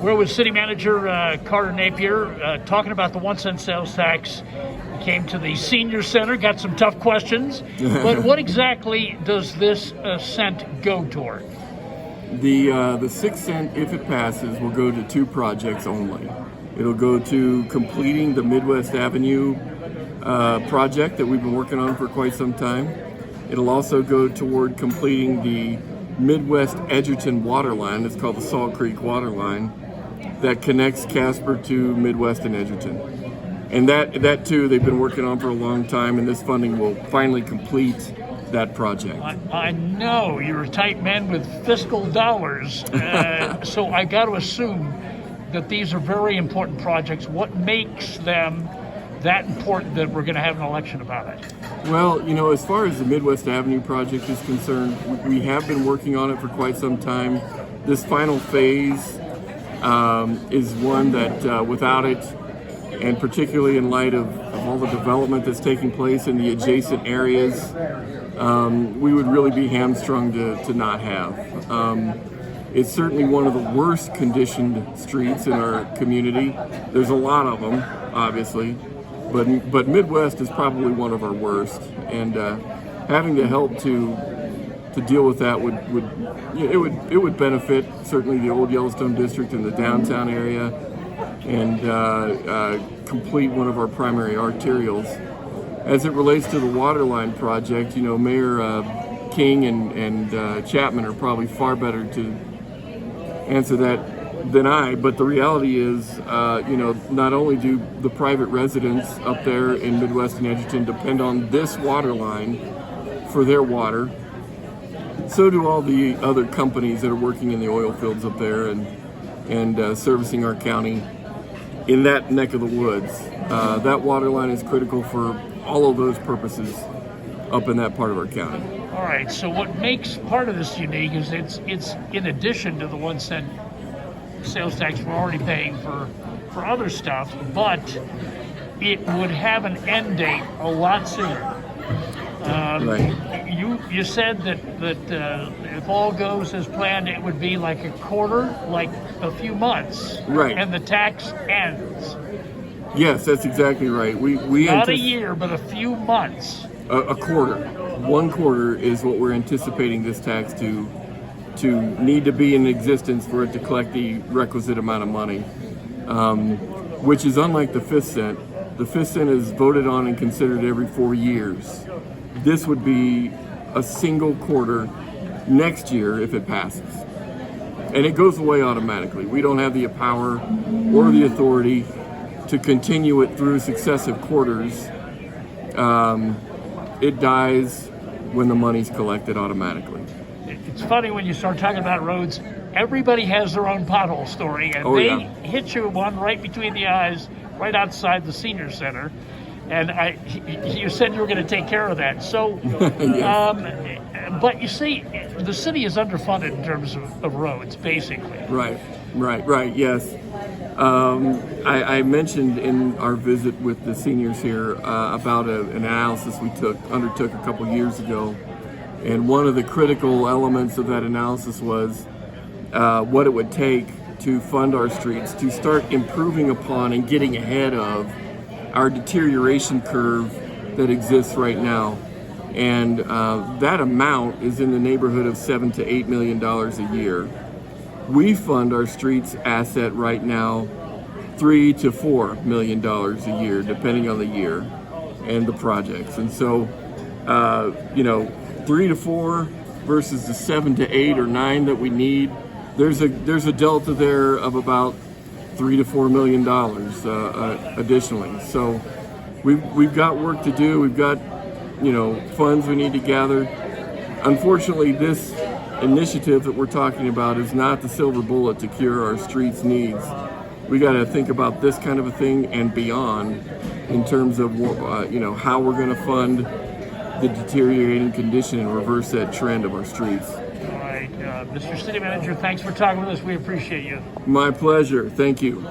We're with City Manager Carter Napier talking about the 1 cent sales tax. Came to the senior center, got some tough questions, but what exactly does this cent go toward? The 6 cent, if it passes, will go to 2 projects only. It'll go to completing the Midwest Avenue project that we've been working on for quite some time. It'll also go toward completing the Midwest Edgerton waterline. It's called the Salt Creek waterline that connects Casper to Midwest and Edgerton. And that too, they've been working on for a long time, and this funding will finally complete that project. I know you're a tight man with fiscal dollars, so I got to assume that these are very important projects. What makes them that important that we're going to have an election about it? Well, as far as the Midwest Avenue project is concerned, we have been working on it for quite some time. This final phase is one that without it, and particularly in light of all the development that's taking place in the adjacent areas, we would really be hamstrung to not have. It's certainly one of the worst conditioned streets in our community. There's a lot of them, obviously, but Midwest is probably one of our worst. And having the help to deal with that would benefit certainly the old Yellowstone district and the downtown area, and complete one of our primary arterials. As it relates to the waterline project, Mayor King and Chapman are probably far better to answer that than I, but the reality is, not only do the private residents up there in Midwest and Edgerton depend on this water line for their water, so do all the other companies that are working in the oil fields up there and servicing our county in that neck of the woods. That water line is critical for all of those purposes up in that part of our county. All right, so what makes part of this unique is it's in addition to the 1 cent sales tax we're already paying for other stuff, but it would have an end date a lot sooner. Right. You said that if all goes as planned, it would be like a quarter, like a few months, right? And the tax ends. Yes, that's exactly right. We not a year, but a few months. A quarter. 1 quarter is what we're anticipating this tax to need to be in existence for it to collect the requisite amount of money, which is unlike the 5 cent. The 5 cent is voted on and considered every 4 years. This would be a single quarter next year if it passes. And it goes away automatically. We don't have the power or the authority to continue it through successive quarters. It dies when the money's collected automatically. It's funny when you start talking about roads, everybody has their own pothole story, and hit you one right between the eyes, right outside the senior center. And you said you were going to take care of that. So, yes. But you see, the city is underfunded in terms of roads, basically. Right, yes. I mentioned in our visit with the seniors here about an analysis we undertook a couple years ago. And one of the critical elements of that analysis was what it would take to fund our streets, to start improving upon and getting ahead of our deterioration curve that exists right now. And that amount is in the neighborhood of $7 to $8 million a year. We fund our streets asset right now $3 to $4 million a year, depending on the year and the projects. And so, 3 to 4 versus the 7 to 8 or 9 that we need, there's a delta there of about $3 to $4 million additionally. So we've got work to do. We've got funds we need to gather. Unfortunately, this initiative that we're talking about is not the silver bullet to cure our streets needs. We got to think about this kind of a thing and beyond in terms of how we're going to fund the deteriorating condition and reverse that trend of our streets. All right, Mr. City Manager, thanks for talking with us. We appreciate you. My pleasure. Thank you.